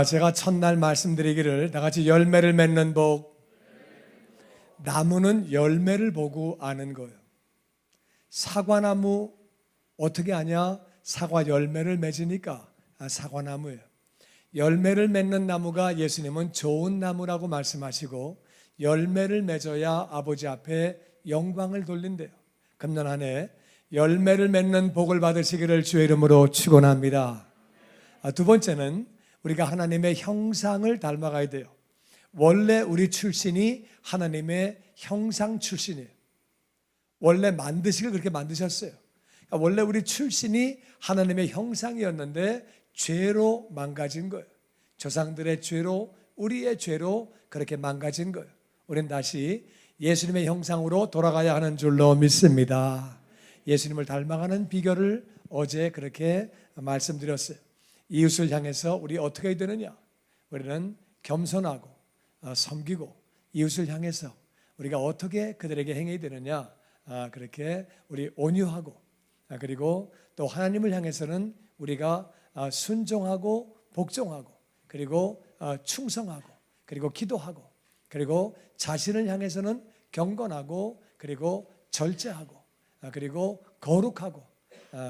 제가 첫날 말씀드리기를 다 같이 열매를 맺는 복, 나무는 열매를 보고 아는 거예요. 사과나무 어떻게 아냐? 사과 열매를 맺으니까 사과나무예요. 열매를 맺는 나무가 예수님은 좋은 나무라고 말씀하시고 열매를 맺어야 아버지 앞에 영광을 돌린대요. 금년 한 해 열매를 맺는 복을 받으시기를 주의 이름으로 축원합니다. 두 번째는 우리가 하나님의 형상을 닮아가야 돼요. 원래 우리 출신이 하나님의 형상 출신이에요. 원래 만드시길 그렇게 만드셨어요. 그러니까 원래 우리 출신이 하나님의 형상이었는데 죄로 망가진 거예요. 조상들의 죄로, 우리의 죄로 그렇게 망가진 거예요. 우리는 다시 예수님의 형상으로 돌아가야 하는 줄로 믿습니다. 예수님을 닮아가는 비결을 어제 그렇게 말씀드렸어요. 이웃을 향해서 우리 어떻게 해야 되느냐? 우리는 겸손하고 섬기고 이웃을 향해서 우리가 어떻게 그들에게 행해야 되느냐? 그렇게 우리 온유하고 그리고 또 하나님을 향해서는 우리가 순종하고 복종하고 그리고 충성하고 그리고 기도하고 그리고 자신을 향해서는 경건하고 그리고 절제하고 그리고 거룩하고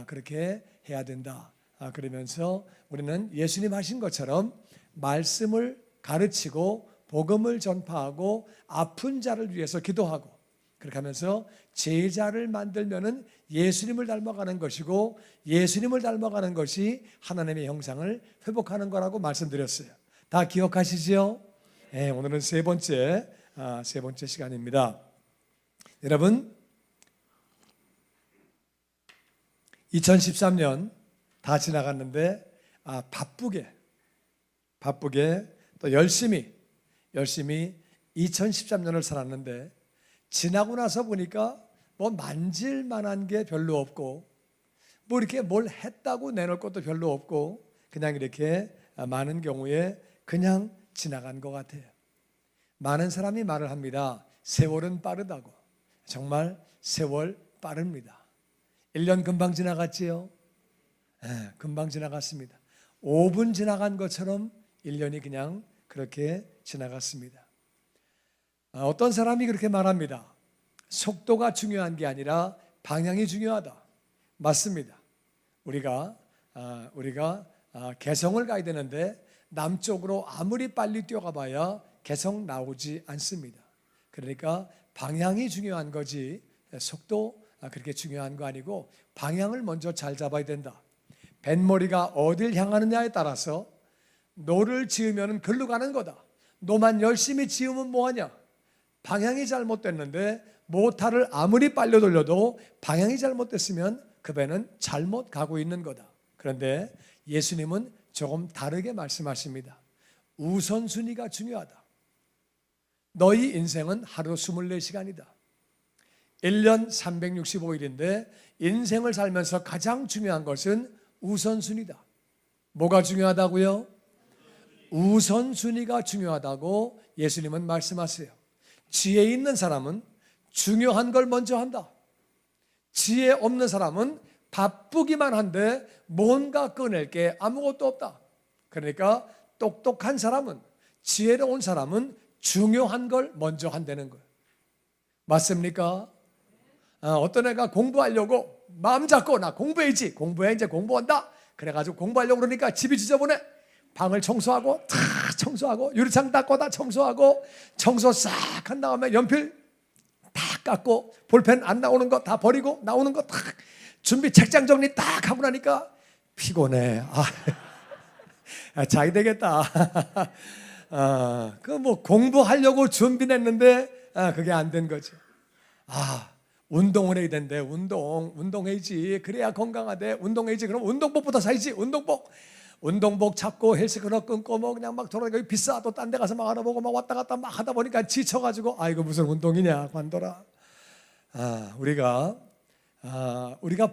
그렇게 해야 된다. 그러면서 우리는 예수님 하신 것처럼 말씀을 가르치고 복음을 전파하고 아픈 자를 위해서 기도하고 그렇게 하면서 제자를 만들면은 예수님을 닮아가는 것이고 예수님을 닮아가는 것이 하나님의 형상을 회복하는 거라고 말씀드렸어요. 다 기억하시죠? 네, 오늘은 세 번째 시간입니다. 여러분 2013년 다 지나갔는데 바쁘게 또 열심히 2013년을 살았는데 지나고 나서 보니까 뭐 만질 만한 게 별로 없고 뭐 이렇게 뭘 했다고 내놓을 것도 별로 없고 그냥 이렇게 많은 경우에 그냥 지나간 것 같아요. 많은 사람이 말을 합니다. 세월은 빠르다고. 정말 세월 빠릅니다. 1년 금방 지나갔지요? 네, 금방 지나갔습니다. 5분 지나간 것처럼 1년이 그냥 그렇게 지나갔습니다. 어떤 사람이 그렇게 말합니다. 속도가 중요한 게 아니라 방향이 중요하다. 맞습니다. 우리가 개성을 가야 되는데 남쪽으로 아무리 빨리 뛰어가 봐야 개성 나오지 않습니다. 그러니까 방향이 중요한 거지 속도 그렇게 중요한 거 아니고 방향을 먼저 잘 잡아야 된다. 뱃머리가 어딜 향하느냐에 따라서 노를 지으면 글로 가는 거다. 노만 열심히 지으면 뭐하냐? 방향이 잘못됐는데 모타를 아무리 빨리 돌려도 방향이 잘못됐으면 그 배는 잘못 가고 있는 거다. 그런데 예수님은 조금 다르게 말씀하십니다. 우선순위가 중요하다. 너희 인생은 하루 24시간이다. 1년 365일인데 인생을 살면서 가장 중요한 것은 우선순위다. 뭐가 중요하다고요? 우선순위가 중요하다고 예수님은 말씀하세요. 지혜 있는 사람은 중요한 걸 먼저 한다. 지혜 없는 사람은 바쁘기만 한데 뭔가 꺼낼 게 아무것도 없다. 그러니까 똑똑한 사람은 지혜로운 사람은 중요한 걸 먼저 한다는 거예요. 맞습니까? 어떤 애가 공부하려고 마음 잡고 나 공부해야지. 공부해 이제 공부한다. 그래가지고 공부하려고 그러니까 집이 지저분해. 방을 청소하고 다 청소하고 유리창 닦고 다 청소하고 청소 싹 한 다음에 연필 다 깎고 볼펜 안 나오는 거 다 버리고 나오는 거 다 준비 책장 정리 딱 하고 나니까 피곤해. 자기 되겠다. 그 뭐 공부하려고 준비했는데 그게 안 된 거지. 운동을 해야 된대. 운동해야지. 그래야 건강하대. 운동해야지. 그럼 운동복부터 사야지. 운동복 찾고 헬스클럽 끊고 뭐 그냥 막 돌아다니고 비싸 또 딴 데 가서 막 알아보고 막 왔다 갔다 막 하다 보니까 지쳐가지고 이거 무슨 운동이냐 관둬라. 우리가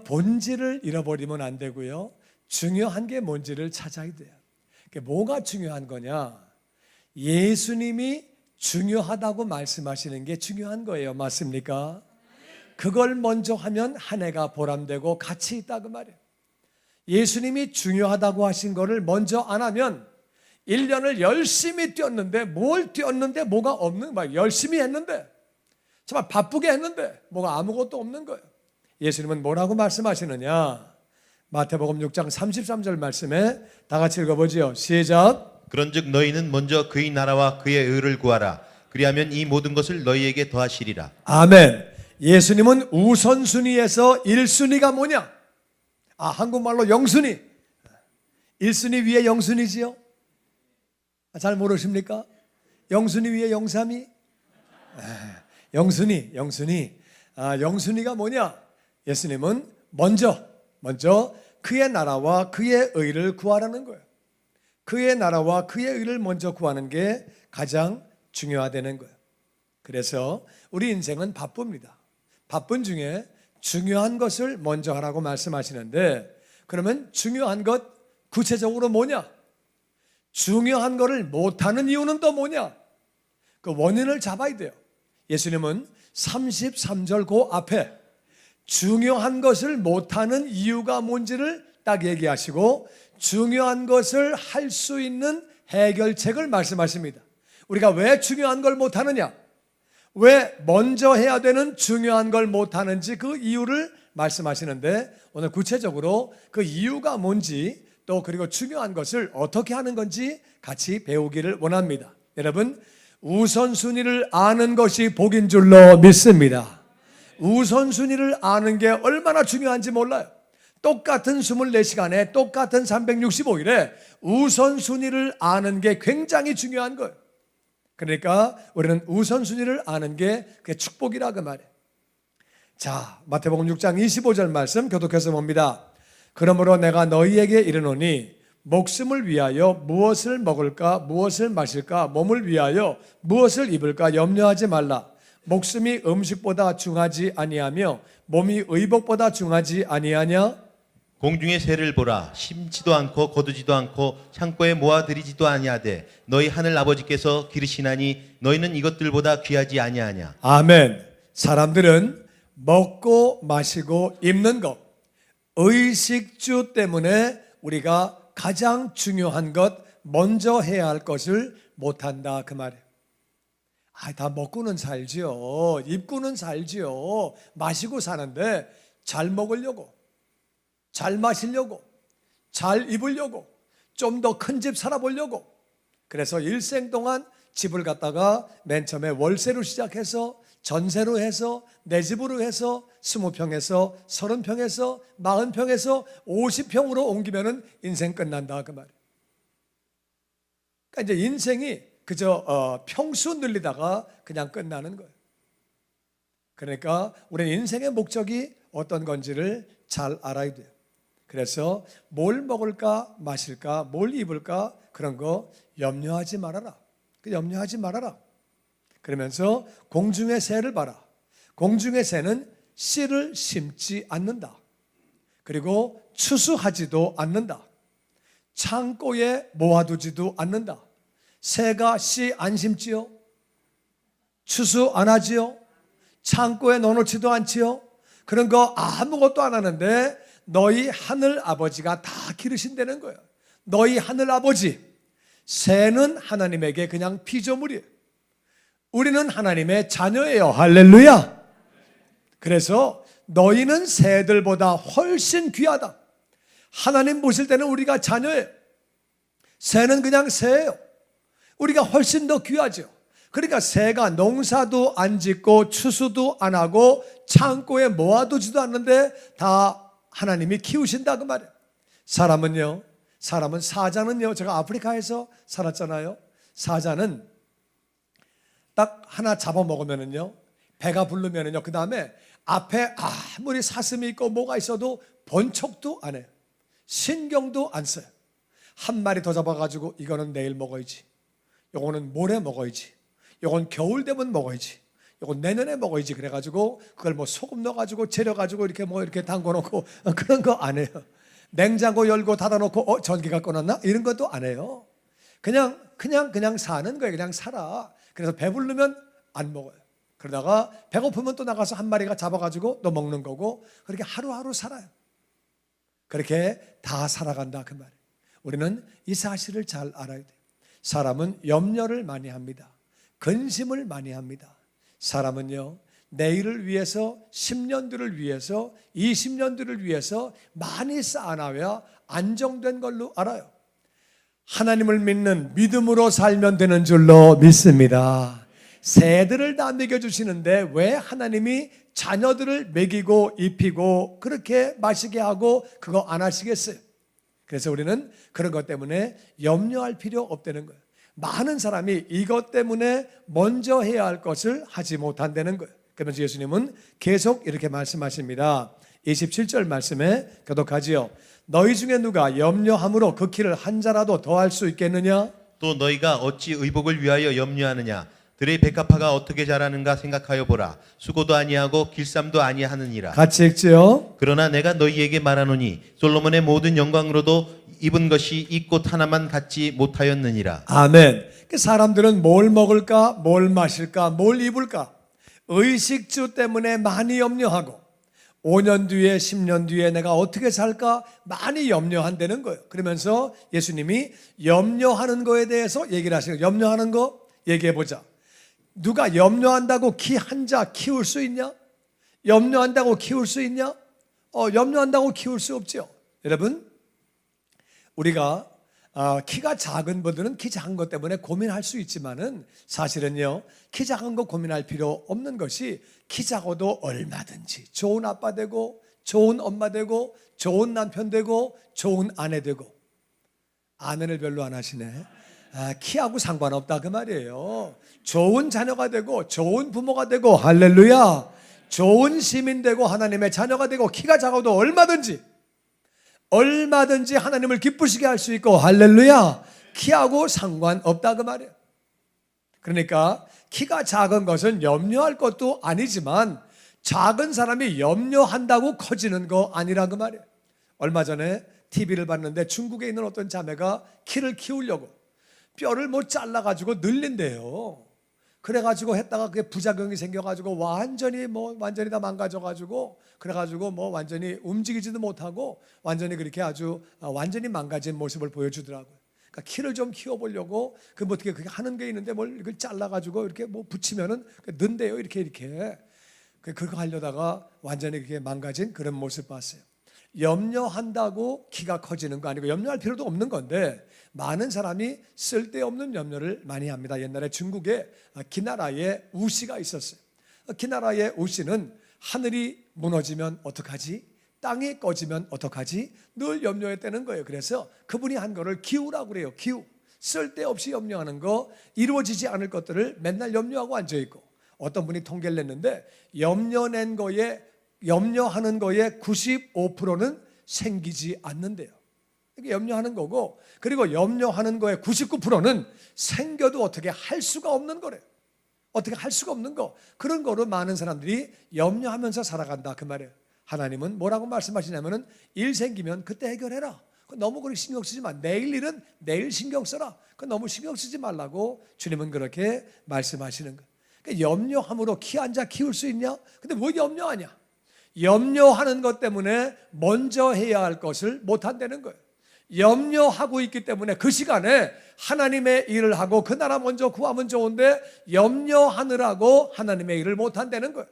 본질을 잃어버리면 안 되고요. 중요한 게 뭔지를 찾아야 돼요. 뭐가 중요한 거냐? 예수님이 중요하다고 말씀하시는 게 중요한 거예요. 맞습니까? 그걸 먼저 하면 한 해가 보람되고 가치 있다 그 말이에요. 예수님이 중요하다고 하신 거를 먼저 안 하면 1년을 열심히 뛰었는데 뭘 뛰었는데 뭐가 없는 거야. 열심히 했는데 정말 바쁘게 했는데 뭐가 아무것도 없는 거예요. 예수님은 뭐라고 말씀하시느냐? 마태복음 6장 33절 말씀에 다 같이 읽어보지요. 시작. 그런즉 너희는 먼저 그의 나라와 그의 의를 구하라. 그리하면 이 모든 것을 너희에게 더하시리라. 아멘. 예수님은 우선순위에서 1순위가 뭐냐? 한국말로 영순위. 1순위 위에 영순위지요? 잘 모르십니까? 영순위 위에 영삼위? 영순위. 영순위가 뭐냐? 예수님은 먼저 그의 나라와 그의 의를 구하라는 거예요. 그의 나라와 그의 의를 먼저 구하는 게 가장 중요하다는 거예요. 그래서 우리 인생은 바쁩니다. 바쁜 중에 중요한 것을 먼저 하라고 말씀하시는데, 그러면 중요한 것 구체적으로 뭐냐? 중요한 것을 못하는 이유는 또 뭐냐? 그 원인을 잡아야 돼요. 예수님은 33절 그 앞에 중요한 것을 못하는 이유가 뭔지를 딱 얘기하시고 중요한 것을 할 수 있는 해결책을 말씀하십니다. 우리가 왜 중요한 걸 못하느냐? 왜 먼저 해야 되는 중요한 걸 못하는지 그 이유를 말씀하시는데, 오늘 구체적으로 그 이유가 뭔지 또 그리고 중요한 것을 어떻게 하는 건지 같이 배우기를 원합니다. 여러분, 우선순위를 아는 것이 복인 줄로 믿습니다. 우선순위를 아는 게 얼마나 중요한지 몰라요. 똑같은 24시간에 똑같은 365일에 우선순위를 아는 게 굉장히 중요한 거예요. 그러니까 우리는 우선순위를 아는 게 그게 축복이라 그 말이에요. 자, 마태복음 6장 25절 말씀 교독해서 봅니다. 그러므로 내가 너희에게 이르노니 목숨을 위하여 무엇을 먹을까 무엇을 마실까 몸을 위하여 무엇을 입을까 염려하지 말라. 목숨이 음식보다 중하지 아니하며 몸이 의복보다 중하지 아니하냐? 공중의 새를 보라. 심지도 않고 거두지도 않고 창고에 모아들이지도 아니하되 너희 하늘 아버지께서 기르시나니 너희는 이것들보다 귀하지 아니하냐? 아멘. 사람들은 먹고 마시고 입는 것, 의식주 때문에 우리가 가장 중요한 것, 먼저 해야 할 것을 못한다 그 말이에요. 다 먹고는 살지요. 입고는 살지요. 마시고 사는데 잘 먹으려고, 잘 마시려고, 잘 입으려고, 좀 더 큰 집 살아보려고. 그래서 일생 동안 집을 갖다가 맨 처음에 월세로 시작해서 전세로 해서 내 집으로 해서 20평에서 30평에서 40평에서 50평으로 옮기면은 인생 끝난다 그 말이에요. 그러니까 이제 인생이 그저 평수 늘리다가 그냥 끝나는 거예요. 그러니까 우리는 인생의 목적이 어떤 건지를 잘 알아야 돼요. 그래서 뭘 먹을까 마실까 뭘 입을까 그런 거 염려하지 말아라. 염려하지 말아라. 그러면서 공중의 새를 봐라. 공중의 새는 씨를 심지 않는다. 그리고 추수하지도 않는다. 창고에 모아두지도 않는다. 새가 씨 안 심지요? 추수 안 하지요? 창고에 넣어놓지도 않지요? 그런 거 아무것도 안 하는데 너희 하늘 아버지가 다 기르신다는 거예요. 너희 하늘 아버지. 새는 하나님에게 그냥 피조물이에요. 우리는 하나님의 자녀예요. 할렐루야. 그래서 너희는 새들보다 훨씬 귀하다. 하나님 보실 때는 우리가 자녀예요. 새는 그냥 새예요. 우리가 훨씬 더 귀하죠. 그러니까 새가 농사도 안 짓고 추수도 안 하고 창고에 모아두지도 않는데 다 하나님이 키우신다 그 말이에요. 사람은 사자는요. 제가 아프리카에서 살았잖아요. 사자는 딱 하나 잡아먹으면은요, 배가 부르면은요, 그 다음에 앞에 아무리 사슴이 있고 뭐가 있어도 번쩍도 안 해요. 신경도 안 써요. 한 마리 더 잡아가지고 이거는 내일 먹어야지, 요거는 모레 먹어야지, 요건 겨울 되면 먹어야지, 요건 내년에 먹어야지. 그래가지고 그걸 뭐 소금 넣어가지고 재려가지고 이렇게 뭐 이렇게 담궈놓고 그런 거 안 해요. 냉장고 열고 닫아놓고 전기가 꺼놨나? 이런 것도 안 해요. 그냥 사는 거예요. 그냥 살아. 그래서 배부르면 안 먹어요. 그러다가 배고프면 또 나가서 한 마리가 잡아가지고 또 먹는 거고, 그렇게 하루하루 살아요. 그렇게 다 살아간다 그 말이에요. 우리는 이 사실을 잘 알아야 돼요. 사람은 염려를 많이 합니다. 근심을 많이 합니다. 사람은요, 내일을 위해서, 10년 뒤를 위해서, 20년 뒤를 위해서 많이 쌓아놔야 안정된 걸로 알아요. 하나님을 믿는 믿음으로 살면 되는 줄로 믿습니다. 새들을 다 먹여주시는데 왜 하나님이 자녀들을 먹이고 입히고 그렇게 마시게 하고 그거 안 하시겠어요? 그래서 우리는 그런 것 때문에 염려할 필요 없다는 거예요. 많은 사람이 이것 때문에 먼저 해야 할 것을 하지 못한다는 거예요. 그러면서 예수님은 계속 이렇게 말씀하십니다. 27절 말씀에 교독하지요. 너희 중에 누가 염려함으로 그 키를 한 자라도 더할 수 있겠느냐? 또 너희가 어찌 의복을 위하여 염려하느냐? 들의 백합화가 어떻게 자라는가 생각하여 보라. 수고도 아니하고 길쌈도 아니하느니라. 같이 읽지요. 그러나 내가 너희에게 말하노니 솔로몬의 모든 영광으로도 입은 것이 이 꽃 하나만 갖지 못하였느니라. 아멘. 사람들은 뭘 먹을까, 뭘 마실까, 뭘 입을까 의식주 때문에 많이 염려하고 5년 뒤에 10년 뒤에 내가 어떻게 살까 많이 염려한다는 거예요. 그러면서 예수님이 염려하는 거에 대해서 얘기를 하시는 거예요. 염려하는 거 얘기해 보자. 누가 염려한다고 키 한 자 키울 수 있냐? 염려한다고 키울 수 있냐? 염려한다고 키울 수 없죠. 여러분, 우리가 키가 작은 분들은 키 작은 것 때문에 고민할 수 있지만은 사실은요, 키 작은 거 고민할 필요 없는 것이 키 작아도 얼마든지 좋은 아빠 되고 좋은 엄마 되고 좋은 남편 되고 좋은 아내 되고. 아내를 별로 안 하시네. 키하고 상관없다 그 말이에요. 좋은 자녀가 되고 좋은 부모가 되고 할렐루야, 좋은 시민 되고 하나님의 자녀가 되고 키가 작아도 얼마든지 하나님을 기쁘시게 할 수 있고 할렐루야, 키하고 상관없다 그 말이에요. 그러니까 키가 작은 것은 염려할 것도 아니지만 작은 사람이 염려한다고 커지는 거 아니라 그 말이에요. 얼마 전에 TV를 봤는데 중국에 있는 어떤 자매가 키를 키우려고 뼈를 잘라가지고 늘린대요. 그래가지고 했다가 그게 부작용이 생겨가지고 완전히 다 망가져가지고 그래가지고 완전히 움직이지도 못하고 완전히 그렇게 아주 완전히 망가진 모습을 보여주더라고요. 그러니까 키를 좀 키워보려고 어떻게 그게 하는 게 있는데 이걸 잘라가지고 이렇게 붙이면은 는데요. 이렇게 그거 하려다가 완전히 그게 망가진 그런 모습 봤어요. 염려한다고 키가 커지는 거 아니고 염려할 필요도 없는 건데 많은 사람이 쓸데없는 염려를 많이 합니다. 옛날에 중국에 기나라에 우씨가 있었어요. 기나라의 우씨는 하늘이 무너지면 어떡하지? 땅이 꺼지면 어떡하지? 늘 염려했다는 거예요. 그래서 그분이 한 거를 기우라고 그래요. 기우. 쓸데없이 염려하는 거, 이루어지지 않을 것들을 맨날 염려하고 앉아있고, 어떤 분이 통계를 냈는데 염려하는 거에 95%는 생기지 않는데요. 이게 염려하는 거고, 그리고 염려하는 거에 99%는 생겨도 어떻게 할 수가 없는 거래요. 어떻게 할 수가 없는 거. 그런 거로 많은 사람들이 염려하면서 살아간다 그 말이에요. 하나님은 뭐라고 말씀하시냐면은 일 생기면 그때 해결해라. 너무 그렇게 신경 쓰지 마. 내일 일은 내일 신경 써라. 너무 신경 쓰지 말라고 주님은 그렇게 말씀하시는 거예요. 그러니까 염려함으로 키 한 자 키울 수 있냐? 근데 뭐 염려하냐? 염려하는 것 때문에 먼저 해야 할 것을 못 한다는 거예요. 염려하고 있기 때문에 그 시간에 하나님의 일을 하고 그 나라 먼저 구하면 좋은데 염려하느라고 하나님의 일을 못 한다는 거예요.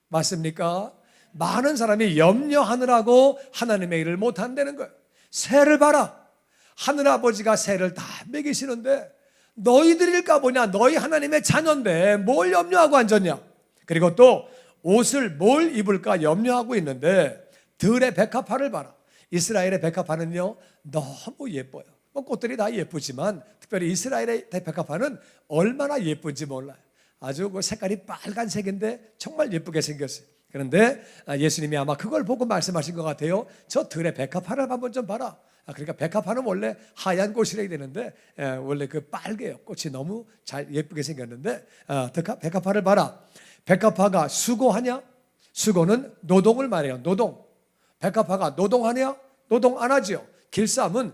맞습니까? 많은 사람이 염려하느라고 하나님의 일을 못 한다는 거예요. 새를 봐라. 하늘아버지가 새를 다 먹이시는데 너희들일까 보냐? 너희 하나님의 자녀인데 뭘 염려하고 앉았냐? 그리고 또 옷을 뭘 입을까 염려하고 있는데 들의 백합화를 봐라. 이스라엘의 백합화는요 너무 예뻐요. 꽃들이 다 예쁘지만 특별히 이스라엘의 백합화는 얼마나 예쁜지 몰라요. 아주 그 색깔이 빨간색인데 정말 예쁘게 생겼어요. 그런데 예수님이 아마 그걸 보고 말씀하신 것 같아요. 저 들의 백합화를 한번 좀 봐라. 그러니까 백합화는 원래 하얀 꽃이래야 되는데 원래 그 빨개요. 꽃이 너무 잘 예쁘게 생겼는데 백합화를 봐라. 백합화가 수고하냐? 수고는 노동을 말해요. 노동. 백합화가 노동하냐? 노동 안 하죠. 길쌈은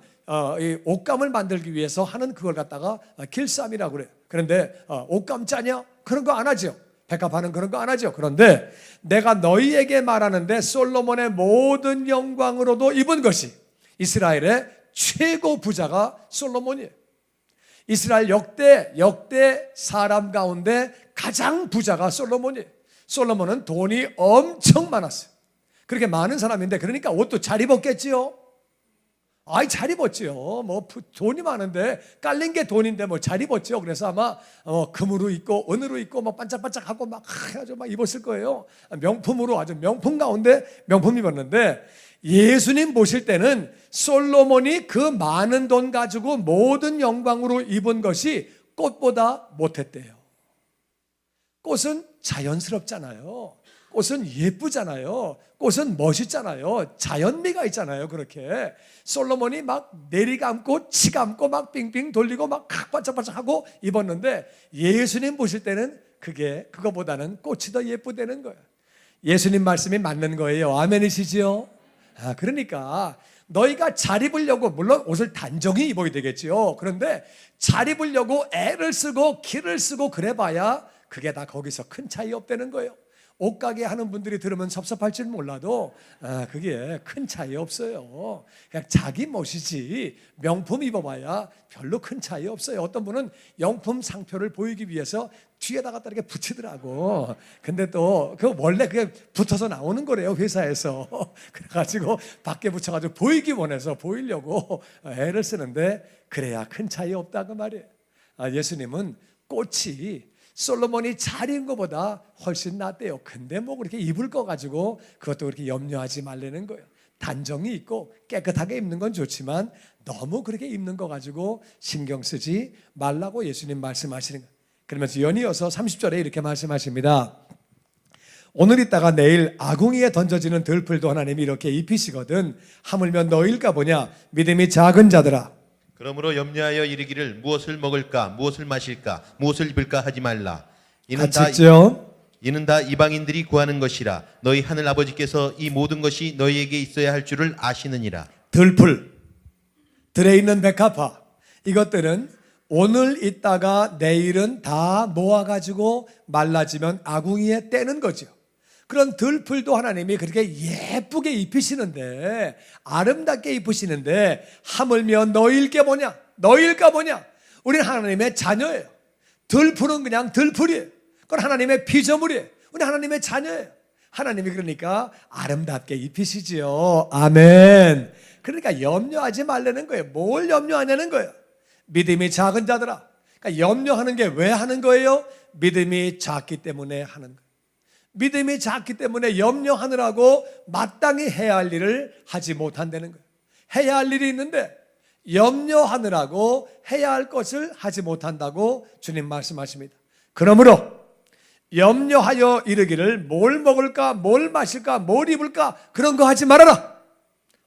이 옷감을 만들기 위해서 하는 그걸 갖다가 길쌈이라고 그래요. 그런데 옷감 짜냐? 그런 거 안 하죠. 백합화는 그런 거 안 하죠. 그런데 내가 너희에게 말하는데 솔로몬의 모든 영광으로도 입은 것이 이스라엘의 최고 부자가 솔로몬이에요. 이스라엘 역대 사람 가운데 가장 부자가 솔로몬이에요. 솔로몬은 돈이 엄청 많았어요. 그렇게 많은 사람인데 그러니까 옷도 잘 입었겠지요. 아이 잘 입었지요. 뭐 돈이 많은데 깔린 게 돈인데 뭐 잘 입었죠. 그래서 아마 금으로 입고 은으로 입고 막 반짝반짝하고 막 아주 막 입었을 거예요. 명품으로 아주 명품 가운데 명품 입었는데 예수님 보실 때는 솔로몬이 그 많은 돈 가지고 모든 영광으로 입은 것이 꽃보다 못했대요. 꽃은 자연스럽잖아요. 꽃은 예쁘잖아요. 꽃은 멋있잖아요. 자연미가 있잖아요. 그렇게 솔로몬이 막 내리감고 치감고 막 빙빙 돌리고 막 반짝반짝하고 입었는데 예수님 보실 때는 그거보다는 꽃이 더 예쁘다는 거예요. 예수님 말씀이 맞는 거예요. 아멘이시지요? 그러니까 너희가 잘 입으려고 물론 옷을 단정히 입어야 되겠지요. 그런데 잘 입으려고 애를 쓰고 기를 쓰고 그래봐야 그게 다 거기서 큰 차이 없다는 거예요. 옷가게 하는 분들이 들으면 섭섭할지는 몰라도 그게 큰 차이 없어요. 그냥 자기 멋이지 명품 입어봐야 별로 큰 차이 없어요. 어떤 분은 명품 상표를 보이기 위해서 뒤에다가 이렇게 붙이더라고. 근데 또 원래 그게 붙어서 나오는 거래요, 회사에서. 그래가지고 밖에 붙여가지고 보이기 원해서 보이려고 애를 쓰는데 그래야 큰 차이 없다 그 말이에요. 예수님은 꽃이 솔로몬이 잘 입은 것보다 훨씬 낫대요. 근데 뭐 그렇게 입을 거 가지고 그것도 그렇게 염려하지 말라는 거예요. 단정히 입고 깨끗하게 입는 건 좋지만 너무 그렇게 입는 거 가지고 신경 쓰지 말라고 예수님 말씀하시는 거예요. 그러면서 연이어서 30절에 이렇게 말씀하십니다. 오늘 있다가 내일 아궁이에 던져지는 들풀도 하나님이 이렇게 입히시거든 하물며 너일까 보냐 믿음이 작은 자들아. 그러므로 염려하여 이르기를 무엇을 먹을까 무엇을 마실까 무엇을 입을까 하지 말라. 이는 다 이방인들이 구하는 것이라. 너희 하늘 아버지께서 이 모든 것이 너희에게 있어야 할 줄을 아시느니라. 들풀, 들에 있는 백합화, 이것들은 오늘 있다가 내일은 다 모아가지고 말라지면 아궁이에 떼는 거죠. 그런 들풀도 하나님이 그렇게 예쁘게 입히시는데 아름답게 입히시는데 하물며 너일까 보냐. 우리는 하나님의 자녀예요. 들풀은 그냥 들풀이에요. 그건 하나님의 피조물이에요. 우리 하나님의 자녀예요. 하나님이 그러니까 아름답게 입히시지요. 아멘. 그러니까 염려하지 말라는 거예요. 뭘 염려하냐는 거예요. 믿음이 작은 자들아. 그러니까 염려하는 게 왜 하는 거예요? 믿음이 작기 때문에 하는 거예요. 믿음이 작기 때문에 염려하느라고 마땅히 해야 할 일을 하지 못한다는 거예요. 해야 할 일이 있는데 염려하느라고 해야 할 것을 하지 못한다고 주님 말씀하십니다. 그러므로 염려하여 이르기를 뭘 먹을까 뭘 마실까 뭘 입을까 그런 거 하지 말아라.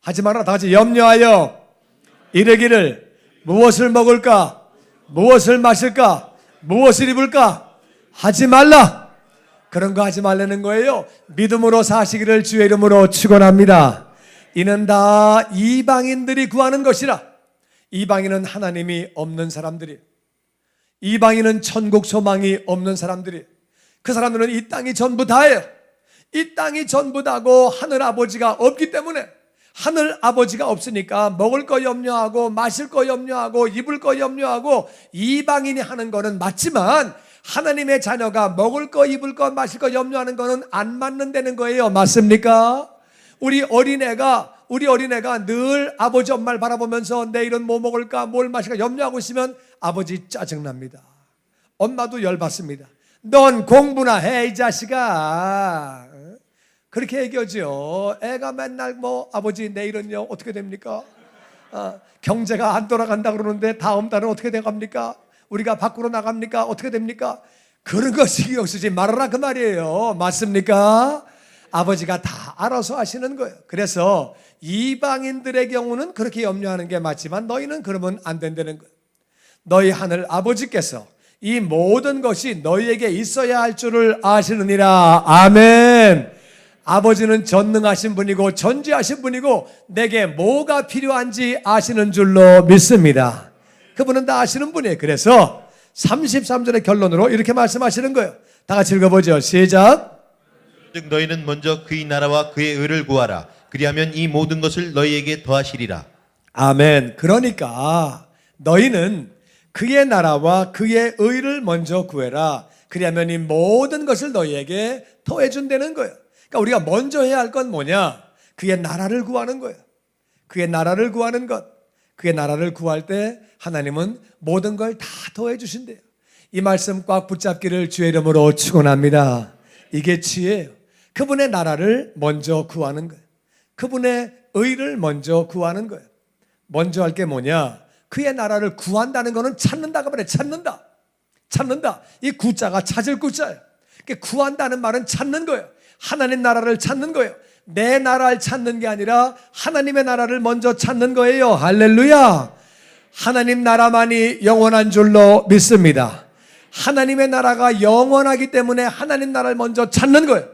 다 같이 염려하여 이르기를 무엇을 먹을까 무엇을 마실까 무엇을 입을까 하지 말라. 그런 거 하지 말라는 거예요. 믿음으로 사시기를 주의 이름으로 축원합니다. 이는 다 이방인들이 구하는 것이라. 이방인은 하나님이 없는 사람들이, 이방인은 천국 소망이 없는 사람들이, 그 사람들은 이 땅이 전부 다예요. 이 땅이 전부 다고 하늘 아버지가 없기 때문에 하늘 아버지가 없으니까 먹을 거 염려하고 마실 거 염려하고 입을 거 염려하고 이방인이 하는 거는 맞지만 하나님의 자녀가 먹을 거 입을 거 마실 거 염려하는 거는 안 맞는다는 거예요. 맞습니까? 우리 어린애가 늘 아버지 엄마를 바라보면서 내일은 뭐 먹을까 뭘 마실까 염려하고 있으면 아버지 짜증납니다. 엄마도 열받습니다. 넌 공부나 해 이 자식아. 그렇게 얘기하죠. 애가 맨날 뭐 아버지 내일은요 어떻게 됩니까? 경제가 안 돌아간다 그러는데 다음 달은 어떻게 돼갑니까? 우리가 밖으로 나갑니까? 어떻게 됩니까? 그런 거 신경 쓰지 말아라 그 말이에요. 맞습니까? 아버지가 다 알아서 하시는 거예요. 그래서 이방인들의 경우는 그렇게 염려하는 게 맞지만 너희는 그러면 안 된다는 거예요. 너희 하늘 아버지께서 이 모든 것이 너희에게 있어야 할 줄을 아시느니라. 아멘. 아버지는 전능하신 분이고 전지하신 분이고 내게 뭐가 필요한지 아시는 줄로 믿습니다. 그분은 다 아시는 분이에요. 그래서 33절의 결론으로 이렇게 말씀하시는 거예요. 다 같이 읽어보죠. 시작. 즉 너희는 먼저 그의 나라와 그의 의를 구하라. 그리하면 이 모든 것을 너희에게 더하시리라. 아멘. 그러니까 너희는 그의 나라와 그의 의를 먼저 구해라. 그리하면 이 모든 것을 너희에게 더해준다는 거예요. 그러니까 우리가 먼저 해야 할 건 뭐냐? 그의 나라를 구하는 거예요. 그의 나라를 구하는 것. 그의 나라를 구할 때 하나님은 모든 걸 다 더해 주신대요. 이 말씀 꽉 붙잡기를 주의 이름으로 축원합니다. 이게 지혜예요. 그분의 나라를 먼저 구하는 거예요. 그분의 의를 먼저 구하는 거예요. 먼저 할 게 뭐냐? 그의 나라를 구한다는 것은 찾는다고 말해. 찾는다. 이 구자가 찾을 구자예요. 구한다는 말은 찾는 거예요. 하나님 나라를 찾는 거예요. 내 나라를 찾는 게 아니라 하나님의 나라를 먼저 찾는 거예요. 할렐루야. 하나님 나라만이 영원한 줄로 믿습니다. 하나님의 나라가 영원하기 때문에 하나님 나라를 먼저 찾는 거예요.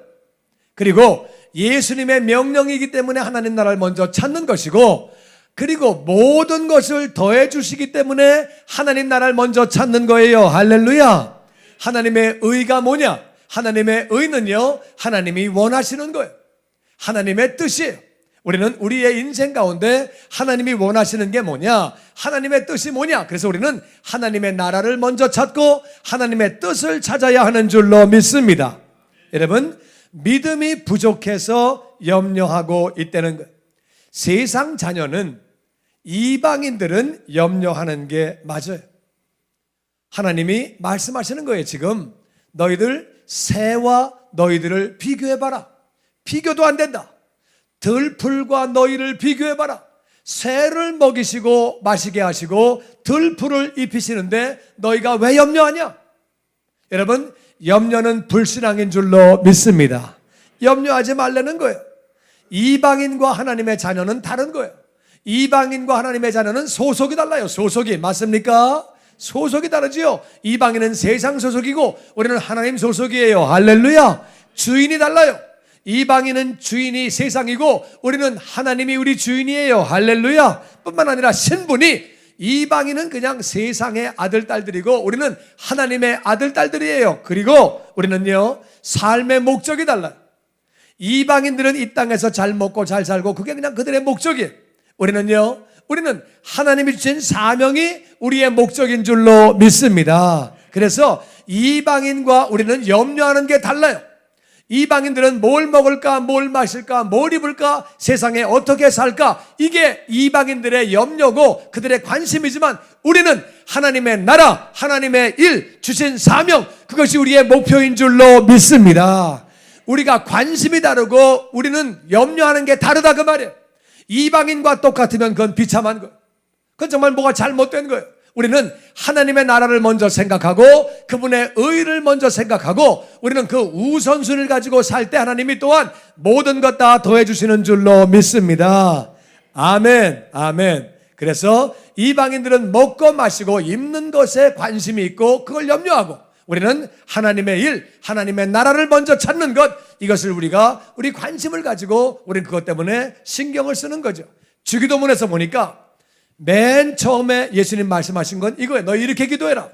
그리고 예수님의 명령이기 때문에 하나님 나라를 먼저 찾는 것이고, 그리고 모든 것을 더해 주시기 때문에 하나님 나라를 먼저 찾는 거예요. 할렐루야. 하나님의 의가 뭐냐? 하나님의 의는요, 하나님이 원하시는 거예요. 하나님의 뜻이에요. 우리는 우리의 인생 가운데 하나님이 원하시는 게 뭐냐? 하나님의 뜻이 뭐냐? 그래서 우리는 하나님의 나라를 먼저 찾고 하나님의 뜻을 찾아야 하는 줄로 믿습니다. 여러분, 믿음이 부족해서 염려하고 있다는 거예요. 세상 자녀는, 이방인들은 염려하는 게 맞아요. 하나님이 말씀하시는 거예요. 지금 너희들 새와 너희들을 비교해봐라. 비교도 안 된다. 들풀과 너희를 비교해봐라. 새를 먹이시고 마시게 하시고 들풀을 입히시는데 너희가 왜 염려하냐? 여러분, 염려는 불신앙인 줄로 믿습니다. 염려하지 말라는 거예요. 이방인과 하나님의 자녀는 다른 거예요. 이방인과 하나님의 자녀는 소속이 달라요. 소속이 맞습니까? 소속이 다르지요. 이방인은 세상 소속이고 우리는 하나님 소속이에요. 할렐루야. 주인이 달라요. 이방인은 주인이 세상이고 우리는 하나님이 우리 주인이에요. 할렐루야. 뿐만 아니라 신분이, 이방인은 그냥 세상의 아들 딸들이고 우리는 하나님의 아들 딸들이에요. 그리고 우리는요, 삶의 목적이 달라요. 이방인들은 이 땅에서 잘 먹고 잘 살고 그게 그냥 그들의 목적이에요. 우리는 하나님이 주신 사명이 우리의 목적인 줄로 믿습니다. 그래서 이방인과 우리는 염려하는 게 달라요. 이방인들은 뭘 먹을까, 뭘 마실까, 뭘 입을까, 세상에 어떻게 살까, 이게 이방인들의 염려고 그들의 관심이지만 우리는 하나님의 나라, 하나님의 일, 주신 사명, 그것이 우리의 목표인 줄로 믿습니다. 우리가 관심이 다르고 우리는 염려하는 게 다르다 그 말이에요. 이방인과 똑같으면 그건 비참한 거예요. 그건 정말 뭐가 잘못된 거예요. 우리는 하나님의 나라를 먼저 생각하고 그분의 의를 먼저 생각하고 우리는 그 우선순위를 가지고 살 때 하나님이 또한 모든 것 다 더해 주시는 줄로 믿습니다. 아멘, 아멘. 그래서 이방인들은 먹고 마시고 입는 것에 관심이 있고 그걸 염려하고 우리는 하나님의 일, 하나님의 나라를 먼저 찾는 것, 이것을 우리가 우리 관심을 가지고 우리는 그것 때문에 신경을 쓰는 거죠. 주기도문에서 보니까 맨 처음에 예수님 말씀하신 건 이거예요. 너 이렇게 기도해라.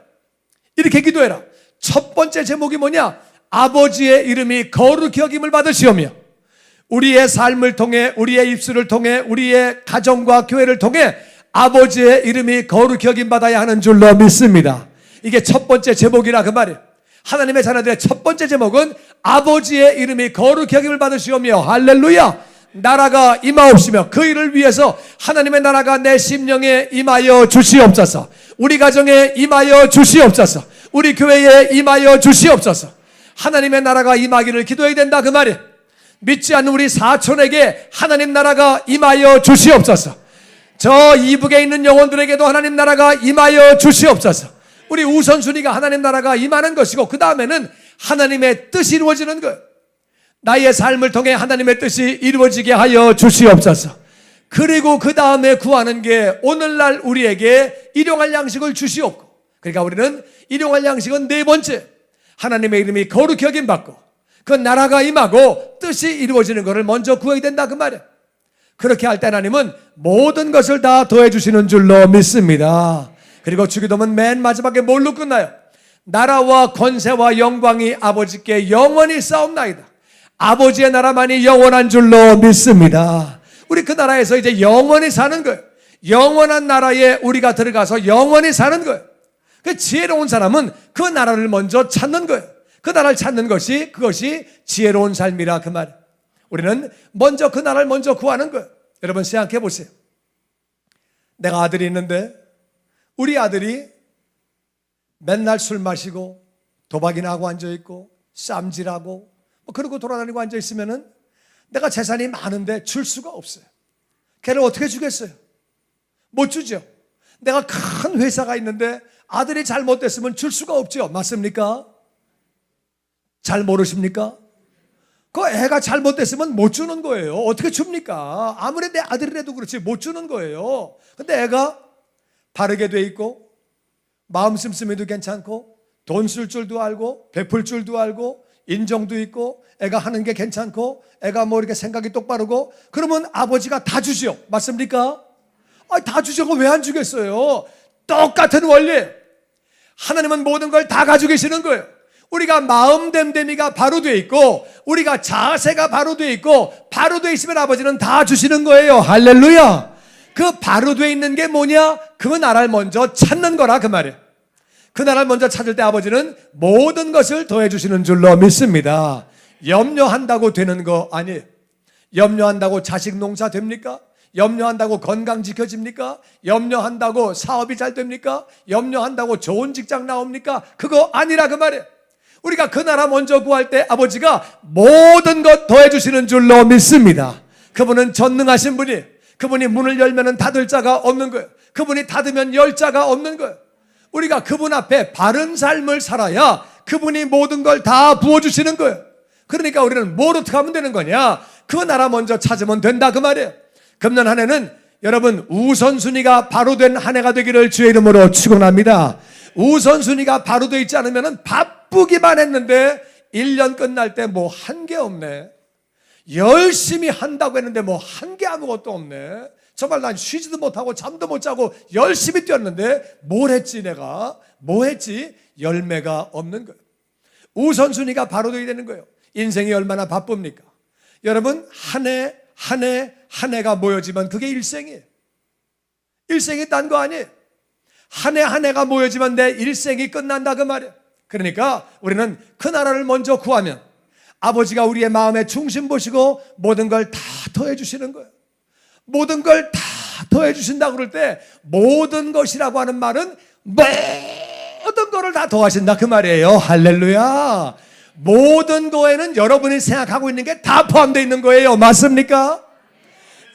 이렇게 기도해라. 첫 번째 제목이 뭐냐? 아버지의 이름이 거룩히 여김을 받으시오며 우리의 삶을 통해, 우리의 입술을 통해, 우리의 가정과 교회를 통해 아버지의 이름이 거룩히 여김 받아야 하는 줄로 믿습니다. 이게 첫 번째 제목이라 그 말이에요. 하나님의 자녀들의 첫 번째 제목은 아버지의 이름이 거룩히 여김을 받으시오며 할렐루야. 나라가 임하옵시며 그 일을 위해서 하나님의 나라가 내 심령에 임하여 주시옵소서. 우리 가정에 임하여 주시옵소서. 우리 교회에 임하여 주시옵소서. 하나님의 나라가 임하기를 기도해야 된다 그 말이에요. 믿지 않는 우리 사촌에게 하나님 나라가 임하여 주시옵소서. 저 이북에 있는 영혼들에게도 하나님 나라가 임하여 주시옵소서. 우리 우선순위가 하나님 나라가 임하는 것이고 그 다음에는 하나님의 뜻이 이루어지는 거예요. 나의 삶을 통해 하나님의 뜻이 이루어지게 하여 주시옵소서. 그리고 그 다음에 구하는 게 오늘날 우리에게 일용할 양식을 주시옵고, 그러니까 우리는 일용할 양식은 네 번째, 하나님의 이름이 거룩히 여김 받고 그 나라가 임하고 뜻이 이루어지는 것을 먼저 구해야 된다 그 말이에요. 그렇게 할 때 하나님은 모든 것을 다 더해 주시는 줄로 믿습니다. 그리고 주기도문 맨 마지막에 뭘로 끝나요? 나라와 권세와 영광이 아버지께 영원히 싸움나이다. 아버지의 나라만이 영원한 줄로 믿습니다. 우리 그 나라에서 이제 영원히 사는 거예요. 영원한 나라에 우리가 들어가서 영원히 사는 거예요. 그 지혜로운 사람은 그 나라를 먼저 찾는 거예요. 그 나라를 찾는 것이 그것이 지혜로운 삶이라 그 말. 우리는 먼저 그 나라를 먼저 구하는 거예요. 여러분 생각해 보세요. 내가 아들이 있는데 우리 아들이 맨날 술 마시고 도박이나 하고 앉아있고 쌈질하고 그러고 돌아다니고 앉아있으면은 내가 재산이 많은데 줄 수가 없어요. 걔를 어떻게 주겠어요? 못 주죠. 내가 큰 회사가 있는데 아들이 잘못됐으면 줄 수가 없죠. 맞습니까? 잘 모르십니까? 그 애가 잘못됐으면 못 주는 거예요. 어떻게 줍니까? 아무리 내 아들이라도 그렇지 못 주는 거예요. 근데 애가 바르게 돼 있고 마음 씀씀이도 괜찮고 돈 쓸 줄도 알고 베풀 줄도 알고 인정도 있고 애가 하는 게 괜찮고 애가 뭐 이렇게 생각이 똑바르고 그러면 아버지가 다 주죠. 맞습니까? 다 주죠. 왜 안 주겠어요? 똑같은 원리. 하나님은 모든 걸 다 가지고 계시는 거예요. 우리가 마음 됨됨이가 바로 돼 있고 우리가 자세가 바로 돼 있고 바로 돼 있으면 아버지는 다 주시는 거예요. 할렐루야. 그 바로 돼 있는 게 뭐냐? 그 나라를 먼저 찾는 거라 그 말이에요. 그 나라를 먼저 찾을 때 아버지는 모든 것을 더해 주시는 줄로 믿습니다. 염려한다고 되는 거 아니에요. 염려한다고 자식 농사 됩니까? 염려한다고 건강 지켜집니까? 염려한다고 사업이 잘 됩니까? 염려한다고 좋은 직장 나옵니까? 그거 아니라 그 말이에요. 우리가 그 나라 먼저 구할 때 아버지가 모든 것 더해 주시는 줄로 믿습니다. 그분은 전능하신 분이, 그분이 문을 열면 닫을 자가 없는 거예요. 그분이 닫으면 열 자가 없는 거예요. 우리가 그분 앞에 바른 삶을 살아야 그분이 모든 걸 다 부어주시는 거예요. 그러니까 우리는 뭘 어떻게 하면 되는 거냐? 그 나라 먼저 찾으면 된다 그 말이에요. 금년 한 해는 여러분 우선순위가 바로 된 한 해가 되기를 주의 이름으로 축원합니다. 우선순위가 바로 되어 있지 않으면 바쁘기만 했는데 1년 끝날 때 뭐 한 게 없네. 열심히 한다고 했는데 뭐 한 게 아무것도 없네. 정말 난 쉬지도 못하고 잠도 못 자고 열심히 뛰었는데 뭘 했지 내가? 뭐 했지? 열매가 없는 거예요. 우선순위가 바로 되어야 되는 거예요. 인생이 얼마나 바쁩니까? 여러분 한 해 한 해가 모여지면 그게 일생이에요. 일생이 딴 거 아니에요. 한 해 한 해가 모여지면 내 일생이 끝난다 그 말이에요. 그러니까 우리는 그 나라를 먼저 구하면 아버지가 우리의 마음의 중심 보시고 모든 걸 다 더해 주시는 거예요. 모든 걸 다 더해 주신다고 그럴 때 모든 것이라고 하는 말은 모든 거를 다 더하신다 그 말이에요. 할렐루야. 모든 거에는 여러분이 생각하고 있는 게 다 포함되어 있는 거예요. 맞습니까?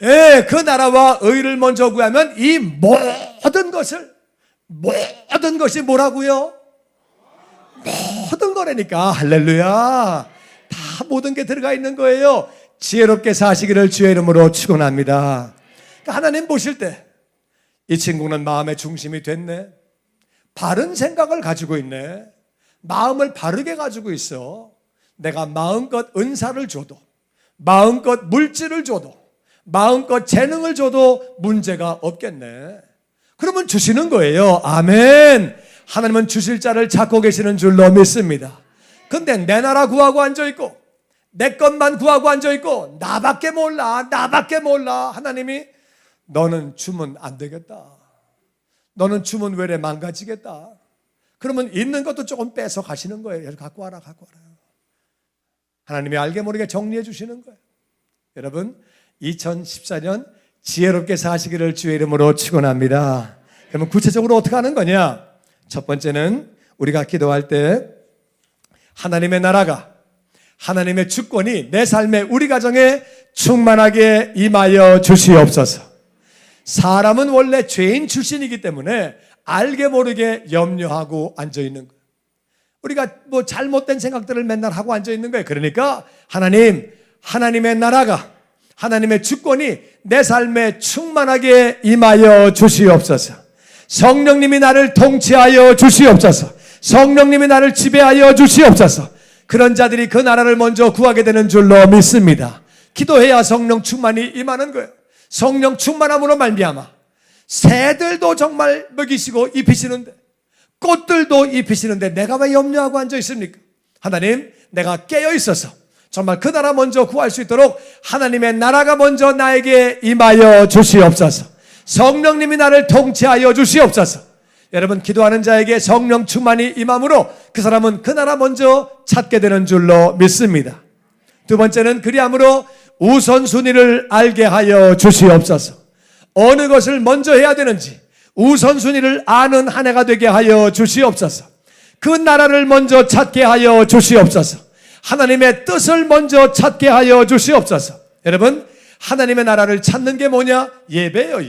예, 그 나라와 의를 먼저 구하면 이 모든 것이 뭐라고요? 모든 거라니까. 할렐루야. 다 모든 게 들어가 있는 거예요. 지혜롭게 사시기를 주의 이름으로 축원합니다. 그러니까 하나님 보실 때 이 친구는 마음의 중심이 됐네. 바른 생각을 가지고 있네. 마음을 바르게 가지고 있어. 내가 마음껏 은사를 줘도 마음껏 물질을 줘도 마음껏 재능을 줘도 문제가 없겠네. 그러면 주시는 거예요. 아멘. 하나님은 주실 자를 찾고 계시는 줄로 믿습니다. 근데 내 나라 구하고 앉아있고 내 것만 구하고 앉아있고 나밖에 몰라 하나님이 너는 주면 안 되겠다. 너는 주면 왜 이래 망가지겠다. 그러면 있는 것도 조금 뺏어 가시는 거예요. 갖고 와라. 하나님이 알게 모르게 정리해 주시는 거예요. 여러분 2014년 지혜롭게 사시기를 주의 이름으로 축원합니다. 그러면 구체적으로 어떻게 하는 거냐? 첫 번째는 우리가 기도할 때 하나님의 나라가 하나님의 주권이 내 삶에 우리 가정에 충만하게 임하여 주시옵소서. 사람은 원래 죄인 출신이기 때문에 알게 모르게 염려하고 앉아있는 거예요. 우리가 뭐 잘못된 생각들을 맨날 하고 앉아있는 거예요. 그러니까 하나님의 나라가 하나님의 주권이 내 삶에 충만하게 임하여 주시옵소서. 성령님이 나를 통치하여 주시옵소서. 성령님이 나를 지배하여 주시옵소서. 그런 자들이 그 나라를 먼저 구하게 되는 줄로 믿습니다. 기도해야 성령 충만이 임하는 거예요. 성령 충만함으로 말미암아 새들도 정말 먹이시고 입히시는데 꽃들도 입히시는데 내가 왜 염려하고 앉아 있습니까? 하나님, 내가 깨어 있어서 정말 그 나라 먼저 구할 수 있도록 하나님의 나라가 먼저 나에게 임하여 주시옵소서. 성령님이 나를 통치하여 주시옵소서. 여러분, 기도하는 자에게 성령 충만이 임함으로 그 사람은 그 나라 먼저 찾게 되는 줄로 믿습니다. 두 번째는 그리함으로 우선순위를 알게 하여 주시옵소서. 어느 것을 먼저 해야 되는지 우선순위를 아는 한 해가 되게 하여 주시옵소서. 그 나라를 먼저 찾게 하여 주시옵소서. 하나님의 뜻을 먼저 찾게 하여 주시옵소서. 여러분, 하나님의 나라를 찾는 게 뭐냐? 예배예요.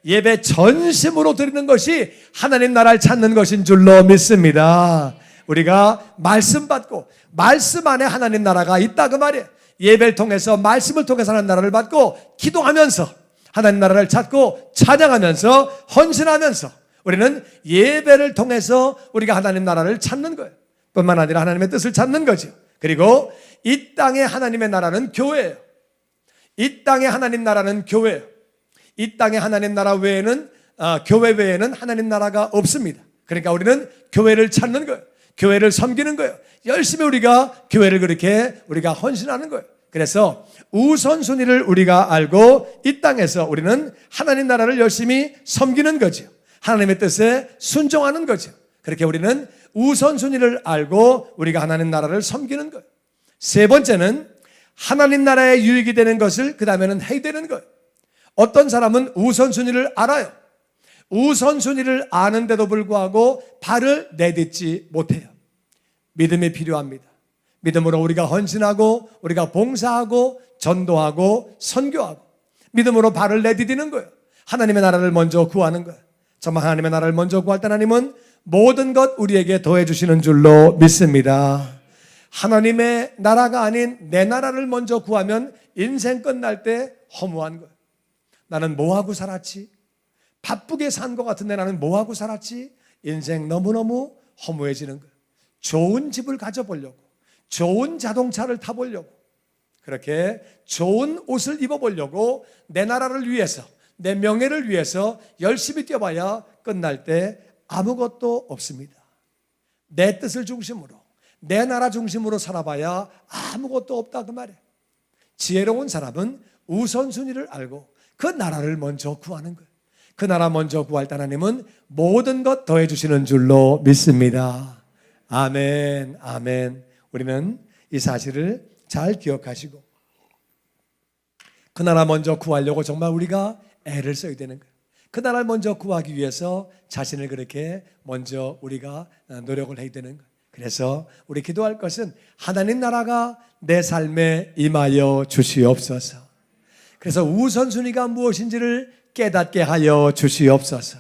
예배 전심으로 드리는 것이 하나님 나라를 찾는 것인 줄로 믿습니다. 우리가 말씀 받고 말씀 안에 하나님 나라가 있다 그 말이에요. 예배를 통해서 말씀을 통해서 하나님 나라를 받고 기도하면서 하나님 나라를 찾고 찬양하면서 헌신하면서 우리는 예배를 통해서 우리가 하나님 나라를 찾는 거예요. 뿐만 아니라 하나님의 뜻을 찾는 거죠. 그리고 이 땅에 하나님의 나라는 교회예요. 이 땅에 하나님 나라는 교회예요. 이 땅에 하나님 나라 외에는 교회 외에는 하나님 나라가 없습니다. 그러니까 우리는 교회를 찾는 거예요. 교회를 섬기는 거예요. 열심히 우리가 교회를 그렇게 우리가 헌신하는 거예요. 그래서 우선순위를 우리가 알고 이 땅에서 우리는 하나님 나라를 열심히 섬기는 거죠. 하나님의 뜻에 순종하는 거죠. 그렇게 우리는 우선순위를 알고 우리가 하나님 나라를 섬기는 거예요. 세 번째는 하나님 나라에 유익이 되는 것을 그 다음에는 해야 되는 거예요. 어떤 사람은 우선순위를 알아요. 우선순위를 아는데도 불구하고 발을 내딛지 못해요. 믿음이 필요합니다. 믿음으로 우리가 헌신하고 우리가 봉사하고 전도하고 선교하고 믿음으로 발을 내디디는 거예요. 하나님의 나라를 먼저 구하는 거예요. 정말 하나님의 나라를 먼저 구할 때 하나님은 모든 것 우리에게 더해 주시는 줄로 믿습니다. 하나님의 나라가 아닌 내 나라를 먼저 구하면 인생 끝날 때 허무한 거예요. 나는 뭐하고 살았지? 바쁘게 산 것 같은데 나는 뭐하고 살았지? 인생 너무너무 허무해지는 거예요. 좋은 집을 가져보려고, 좋은 자동차를 타보려고, 그렇게 좋은 옷을 입어보려고 내 나라를 위해서, 내 명예를 위해서 열심히 뛰어봐야 끝날 때 아무것도 없습니다. 내 뜻을 중심으로, 내 나라 중심으로 살아봐야 아무것도 없다 그 말이에요. 지혜로운 사람은 우선순위를 알고 그 나라를 먼저 구하는 거예요. 그 나라 먼저 구할 때 하나님은 모든 것 더해 주시는 줄로 믿습니다. 아멘, 아멘. 우리는 이 사실을 잘 기억하시고 그 나라 먼저 구하려고 정말 우리가 애를 써야 되는 거예요. 그 나라를 먼저 구하기 위해서 자신을 그렇게 먼저 우리가 노력을 해야 되는 거예요. 그래서 우리 기도할 것은 하나님 나라가 내 삶에 임하여 주시옵소서. 그래서 우선순위가 무엇인지를 깨닫게 하여 주시옵소서.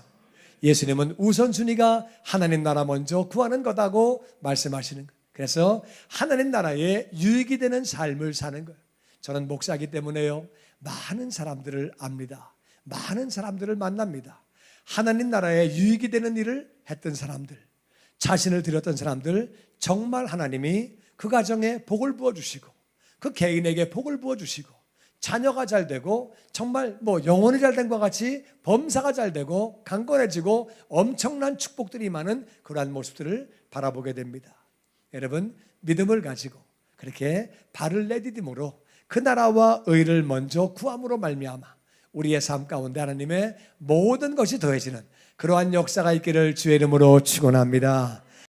예수님은 우선순위가 하나님 나라 먼저 구하는 거다고 말씀하시는 거예요. 그래서 하나님 나라에 유익이 되는 삶을 사는 거예요. 저는 목사이기 때문에요, 많은 사람들을 압니다. 많은 사람들을 만납니다. 하나님 나라에 유익이 되는 일을 했던 사람들, 자신을 드렸던 사람들, 정말 하나님이 그 가정에 복을 부어주시고 그 개인에게 복을 부어주시고 자녀가 잘 되고 정말 영혼이 잘 된 것 같이 범사가 잘 되고 강건해지고 엄청난 축복들이 많은 그러한 모습들을 바라보게 됩니다. 여러분, 믿음을 가지고 그렇게 발을 내디딤으로 그 나라와 의를 먼저 구함으로 말미암아 우리의 삶 가운데 하나님의 모든 것이 더해지는 그러한 역사가 있기를 주의 이름으로 축원합니다.